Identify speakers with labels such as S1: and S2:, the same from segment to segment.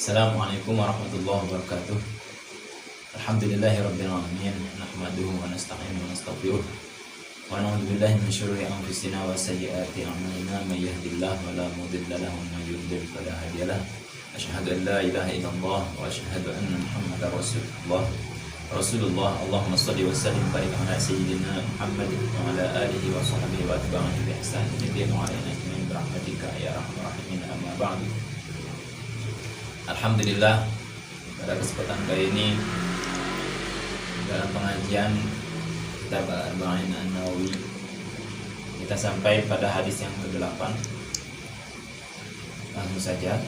S1: Assalamualaikum warahmatullahi wabarakatuh. Alhamdulillahirabbil alamin, nahmaduhu wa nasta'inuhu wa nastaghfiruh. Wa na'udzu billahi min syururi anfusina wa sayyiati a'malina, may yahdihillahu fala mudilla lahu wa may yudlil fala hadiya lahu. Asyhadu an la ilaha illallah wa asyhadu anna Muhammadar Rasulullah. Allahumma shalli wa sallim wa barik ala sayyidina Muhammad wa ala alihi wa sahbihi wa atba'ihi bi ihsan ila yaumil rahmatika ya arhamar rahimin, amma ba'du. Alhamdulillah, pada kesempatan kali ini dalam pengajian kitab Arba'in An-Nawawi kita sampai pada hadis yang ke-8. Langsung saja.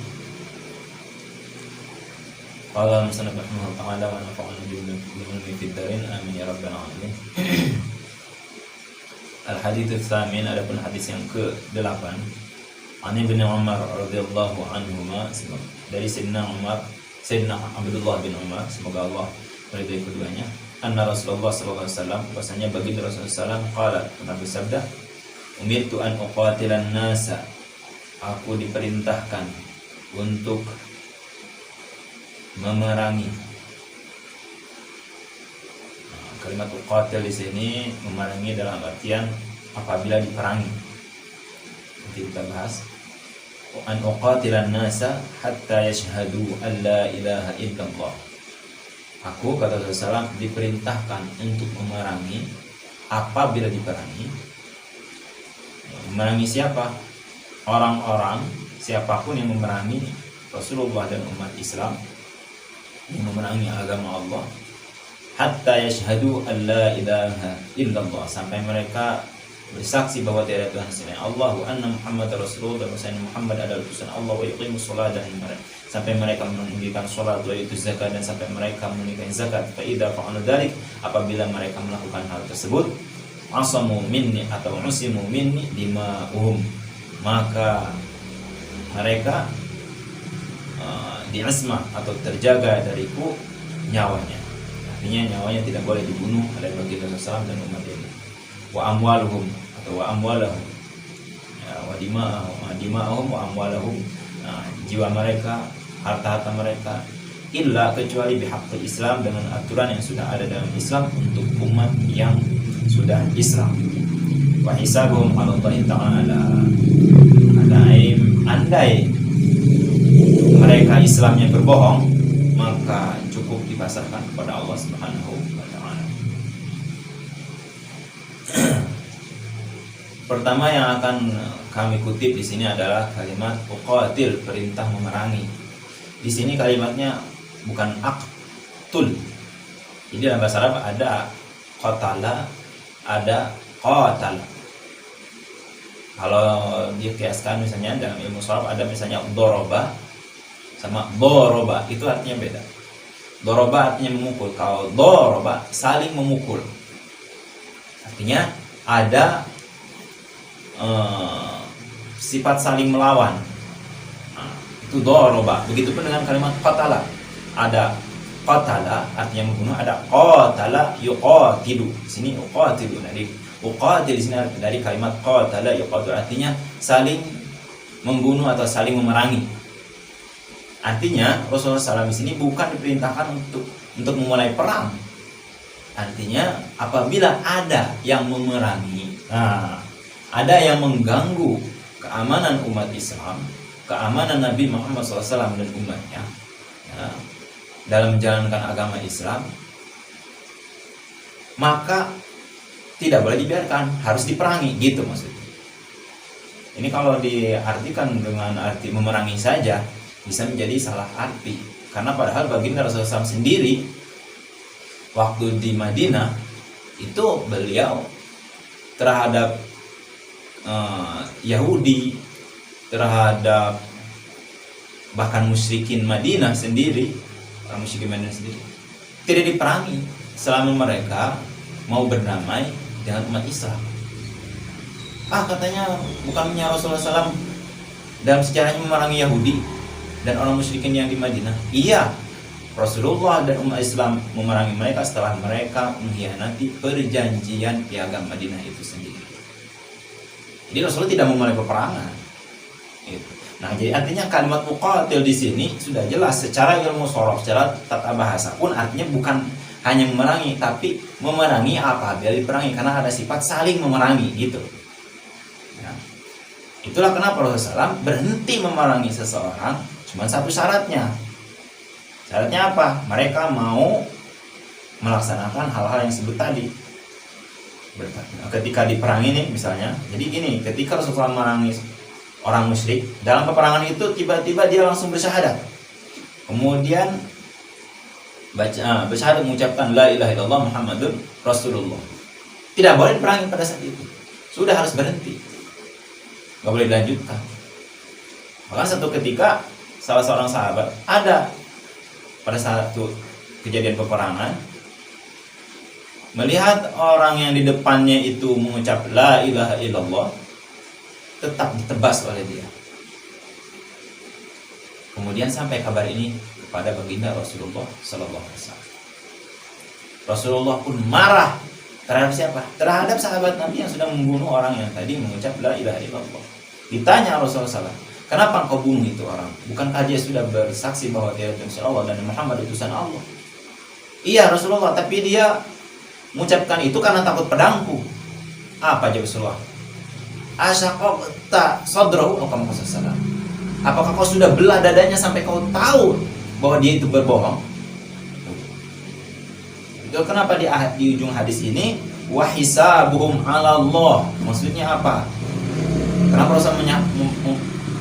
S1: Qala musannif rahimahullah ta'ala wa nafa'ana bihi fid darin amin ya rabbal alamin. Al-hadits ats-tsamin, adapun hadis yang ke-8. Ani bin Umar radhiyallahu anhuma, dari Sayyidina Abdullah bin Umar, semoga Allah meridai keduanya, anna Rasulullah sallallahu alaihi wasallam, bahasanya baginda Rasulullah sallallahu alaihi wasallam qala, pernah bersabda, umirtu an uqatilan nasa, aku diperintahkan untuk memerangi. Kalimat uqatil di sini memerangi dalam artian apabila diperangi. Nanti kita bahas. An uqatilan nasa hatta yashhadu an la ilaha illallah. Aku, kata Rasulullah SAW, diperintahkan untuk memerangi apabila diperangi. Memerangi siapa? Orang-orang, siapapun yang memerangi Rasulullah dan umat Islam, yang memerangi agama Allah, hatta yashhadu an la ilaha illallah, sampai mereka bersaksi bahwa tiada Tuhan selain Allah, wa anna Muhammad Rasulullah, dan bahwasanya Muhammad adalah utusan Allah, wa yuqimus shalah, dan sampai mereka menunaikan salat, wa yutuz zakat, dan sampai mereka menunaikan zakat. Fa idza fa'alu dzalik, apabila mereka melakukan hal tersebut, asamu minni atau usimu minni dima'uhum, maka mereka diasmah atau terjaga dariku nyawanya. Artinya nyawanya tidak boleh dibunuh oleh baginda Rasulullah dan umat ini. Wa amwaluhum atau wa amwalahum, ya, wa dima'ahum wa amwalahum, jiwa mereka, harta-harta mereka, illa, kecuali bihaqqil Islam, dengan aturan yang sudah ada dalam Islam untuk umat yang sudah Islam. Wa hisabuhum 'ala Allah ta'ala, andai mereka Islamnya berbohong, maka cukup dipasrahkan kepada Allah Subhanahu wa ta'ala. Pertama yang akan kami kutip di sini adalah kalimat uqatil, perintah memerangi. Di sini kalimatnya bukan aqtul. Jadi dalam bahasa Arab ada qatala, ada qatala. Kalau dikiaskan misalnya dalam ilmu sharaf ada misalnya doroba sama doroba, itu artinya beda. Doroba artinya memukul, kalau doroba saling memukul, artinya ada sifat saling melawan. Itu doroba. Begitupun dengan kalimat qatala, ada qatala artinya membunuh, ada qatala yuqatilu. Di sini uqatilu. Jadi uqatil di sini dari kalimat qatala yuqatilu, artinya saling membunuh atau saling memerangi. Artinya Rasulullah SAW di sini bukan diperintahkan untuk memulai perang. Artinya apabila ada yang memerangi, ada yang mengganggu keamanan umat Islam, keamanan Nabi Muhammad SAW dan umatnya, ya, dalam menjalankan agama Islam, maka tidak boleh dibiarkan, harus diperangi, gitu maksudnya. Ini kalau diartikan dengan arti memerangi saja bisa menjadi salah arti, karena padahal baginda Rasulullah SAW sendiri waktu di Madinah itu beliau terhadap Yahudi, terhadap bahkan musyrikin Madinah sendiri, orang musyrikin Madinah sendiri tidak diperangi selama mereka mau berdamai dengan umat Islam. Katanya bukannya Rasulullah SAW dalam sejarahnya memerangi Yahudi dan orang musyrikin yang di Madinah? Iya, Rasulullah dan umat Islam memerangi mereka setelah mereka mengkhianati perjanjian piagam Madinah itu sendiri. Jadi Rasulullah tidak memulai peperangan. Gitu. Nah, jadi artinya kalimat muqatil di sini sudah jelas secara ilmu shorof, secara tata bahasa pun artinya bukan hanya memerangi, tapi memerangi apabila diperangi, karena ada sifat saling memerangi gitu. Ya. Itulah kenapa Rasulullah SAW berhenti memerangi seseorang cuma satu syaratnya. Syaratnya apa? Mereka mau melaksanakan hal-hal yang disebut tadi. Ketika diperangi nih misalnya, jadi gini, ketika Rasulullah memerangi orang musyrik, dalam peperangan itu tiba-tiba dia langsung bersyahadat, kemudian bersyahadat mengucapkan la ilaha illallah Muhammadun Rasulullah, tidak boleh diperangi pada saat itu, sudah harus berhenti, nggak boleh dilanjutkan. Bahkan satu ketika salah seorang sahabat ada pada satu kejadian peperangan, melihat orang yang di depannya itu mengucap la ilaha illallah, tetap ditebas oleh dia. Kemudian sampai kabar ini kepada baginda Rasulullah Sallallahu Alaihi Wasallam. Rasulullah pun marah terhadap siapa? Terhadap sahabat Nabi yang sudah membunuh orang yang tadi mengucap la ilaha illallah. Ditanya Rasulullah SAW, kenapa engkau bunuh itu orang? Bukankah dia sudah bersaksi bahwa dia utusan Allah dan Muhammad utusan Allah? Iya Rasulullah, tapi dia mengucapkan itu karena takut pedangku. Apa jawab Rasulullah? Asyaqaqta sadrahu atau kamu salah? Apakah kau sudah belah dadanya sampai kau tahu bahwa dia itu berbohong? Itu kenapa di ujung hadis ini wa hisabuhum 'ala Allah. Maksudnya apa? Kenapa Rasul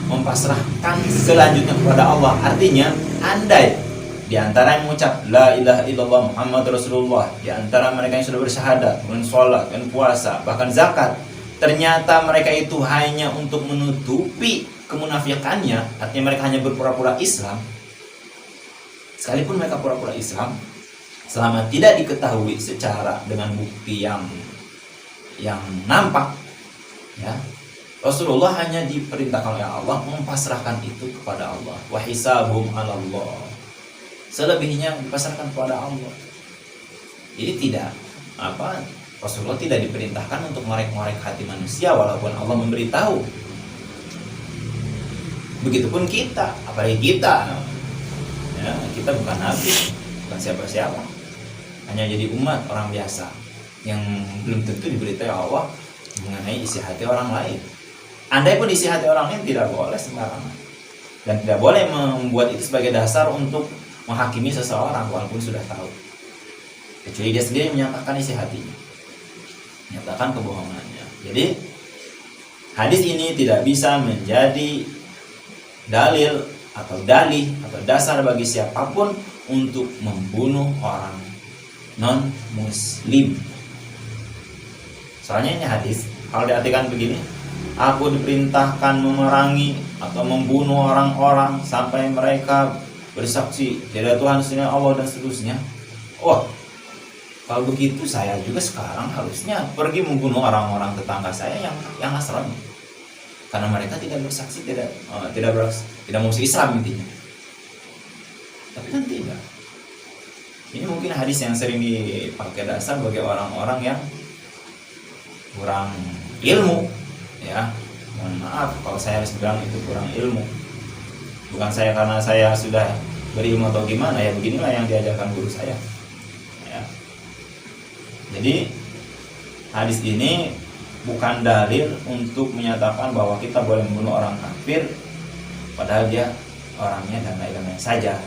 S1: mempasrahkan selanjutnya kepada Allah? Artinya, andai di antara yang mengucap la ilaha illallah Muhammad Rasulullah, di antara mereka yang sudah bersyahadat, sholat, dan puasa, bahkan zakat, ternyata mereka itu hanya untuk menutupi kemunafikannya, artinya mereka hanya berpura-pura Islam. Sekalipun mereka pura-pura Islam, selama tidak diketahui secara dengan bukti yang nampak, ya, Rasulullah hanya diperintahkan oleh Allah mempasrahkan itu kepada Allah. Wa hisabuhum 'ala Allah. Selebihnya dipasrahkan kepada Allah. Jadi tidak Rasulullah tidak diperintahkan untuk ngorek-ngorek hati manusia walaupun Allah memberitahu. Begitupun kita, apalagi kita. Ya, kita bukan nabi, bukan siapa-siapa. Hanya jadi umat orang biasa yang belum tentu diberitahu Allah mengenai isi hati orang lain. Andai pun isi hati orang lain tidak boleh sembarangan. Dan tidak boleh membuat itu sebagai dasar untuk menghakimi seseorang walaupun sudah tahu. Kecuali dia sendiri menyatakan isi hatinya, menyatakan kebohongannya. Jadi hadis ini tidak bisa menjadi dalil atau dalih atau dasar bagi siapapun untuk membunuh orang non muslim. Soalnya ini hadis kalau diartikan begini, aku diperintahkan memerangi atau membunuh orang-orang sampai mereka bersaksi tidak Tuhan selain Allah dan seterusnya. Wah, kalau begitu saya juga sekarang harusnya pergi membunuh orang-orang tetangga saya yang Nasrani, karena mereka tidak bersaksi tidak masuk Islam intinya. Tapi kan tidak. Ini mungkin hadis yang sering dipakai dasar bagi orang-orang yang kurang ilmu, ya. Mohon maaf kalau saya harus bilang itu kurang ilmu. Bukan saya karena saya sudah berilmu atau gimana, ya beginilah yang diajarkan guru saya. Ya. Jadi hadis ini bukan dalil untuk menyatakan bahwa kita boleh membunuh orang kafir padahal dia orangnya damai-damai saja.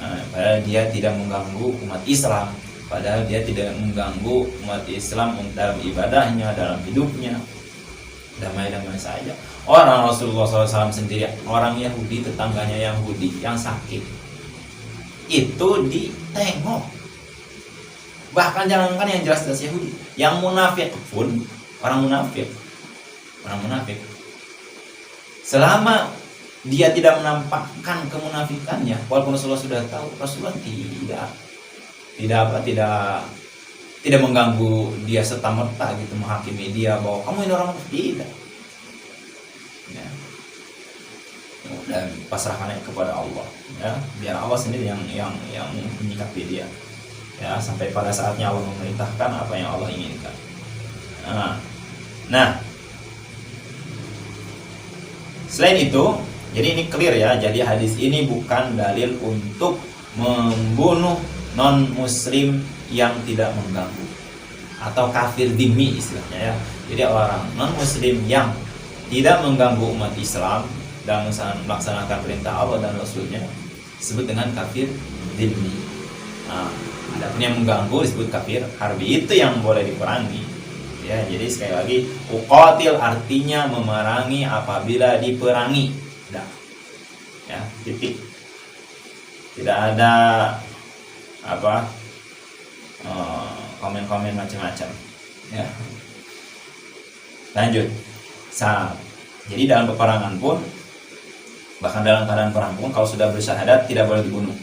S1: Padahal dia tidak mengganggu umat Islam, padahal dia tidak mengganggu umat Islam dalam ibadahnya, dalam hidupnya, damai-damai saja. Orang Rasulullah SAW sendiri, orang Yahudi, tetangganya Yahudi yang sakit, itu ditengok. Bahkan jangankan yang jelas-jelas Yahudi, yang munafik pun, orang munafik, selama dia tidak menampakkan kemunafikannya, walaupun Rasulullah sudah tahu, Rasulullah tidak mengganggu dia serta-merta gitu, menghakimi dia bahwa kamu ini orang tidak. Ya. Dan pasrahkannya kepada Allah, ya, biar Allah sendiri yang menyikapi dia, ya, sampai pada saatnya Allah memerintahkan apa yang Allah inginkan. Nah, selain itu Jadi ini clear ya. Jadi hadis ini bukan dalil untuk membunuh non muslim yang tidak mengganggu atau kafir dhimmi istilahnya ya. Jadi orang non muslim yang tidak mengganggu umat Islam dalam melaksanakan perintah Allah dan Rasulnya disebut dengan kafir dhimmi. Nah, adapun yang mengganggu disebut kafir harbi, itu yang boleh diperangi. Ya, jadi sekali lagi uqatil artinya memerangi apabila diperangi. Udah. Ya, titik. Tidak ada apa komen-komen macam-macam. Ya. Lanjut. Jadi dalam peperangan pun, bahkan dalam keadaan perang pun, kalau sudah bersyahadat tidak boleh dibunuh.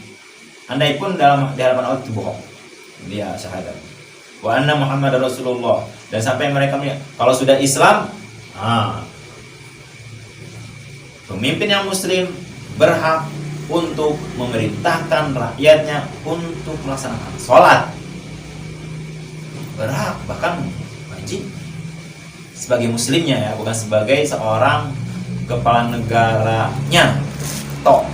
S1: Andai pun di hadapan Allah itu bohong, dia syahadat. Wa anna Muhammad Rasulullah, dan sampai mereka kalau sudah Islam, pemimpin yang muslim berhak untuk memerintahkan rakyatnya untuk melaksanakan sholat. Berhak, bahkan wajib sebagai muslimnya ya, bukan sebagai seorang kepala negaranya toh,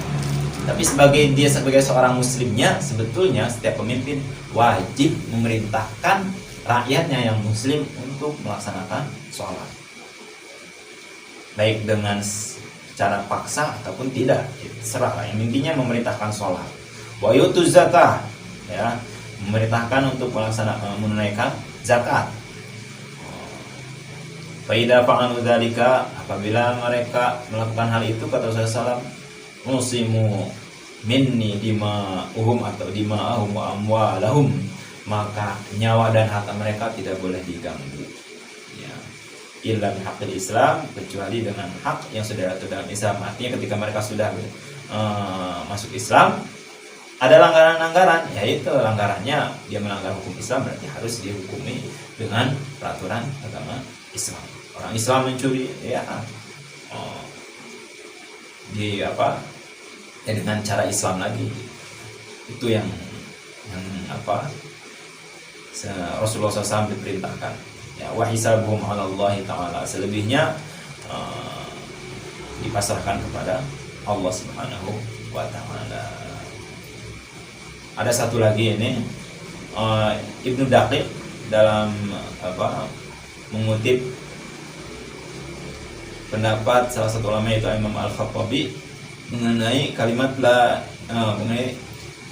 S1: tapi dia sebagai seorang muslimnya. Sebetulnya setiap pemimpin wajib memerintahkan rakyatnya yang muslim untuk melaksanakan sholat, baik dengan cara paksa ataupun tidak, serah. Yang intinya memerintahkan sholat. Wa yutuz zakah, ya, memerintahkan untuk menunaikan zakat. Fa idza fa'alu dzalika, apabila mereka melakukan hal itu, kata Rasulullah, musimu minni dima'uhum atau dima'ahum wa amwalahum, maka nyawa dan harta mereka tidak boleh diganggu. Ya. Illa bihaqqil Islam, kecuali dengan hak yang sudah ada dalam Islam. Artinya ketika mereka sudah masuk Islam, ada langgaran-langgaran, yaitu langgarannya dia melanggar hukum Islam, berarti harus dihukumi dengan peraturan agama Islam. Orang Islam mencuri, ya, dengan cara Islam lagi, itu yang Rasulullah SAW diperintahkan. Ya, wa hisabuhum 'ala Allah Ta'ala, selebihnya dipasrahkan kepada Allah Subhanahu wa Ta'ala. Ada satu lagi ini, Ibnu Daqiq dalam mengutip pendapat salah satu ulama, yaitu Imam Al-Khattabi, mengenai kalimat mengenai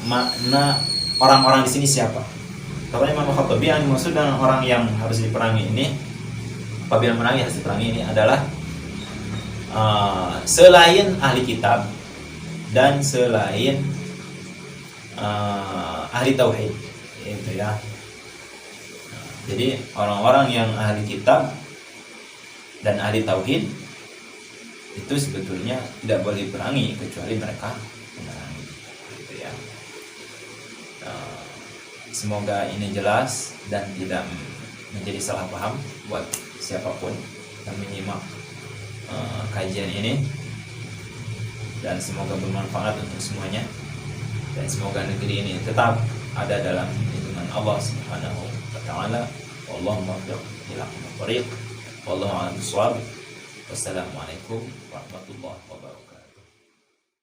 S1: makna orang-orang di sini siapa. Katanya Imam Al-Khattabi yang dimaksud dengan orang yang harus diperangi ini, apabila merangi harus diperangi ini adalah selain ahli kitab dan selain ahli tauhid, itu ya. Jadi orang-orang yang ahli kitab dan ahli tauhid itu sebetulnya tidak boleh diperangi kecuali mereka memerangi, gitu ya. Semoga ini jelas dan tidak menjadi salah paham buat siapapun yang menyimak kajian ini, dan semoga bermanfaat untuk semuanya, dan semoga negeri ini tetap ada dalam lindungan Allah Subhanahu wa Ta'ala. Wallahu muwaffiq ila aqwamit thoriq. Wallahu a'lam bishawab. Wassalamualaikum warahmatullahi wabarakatuh.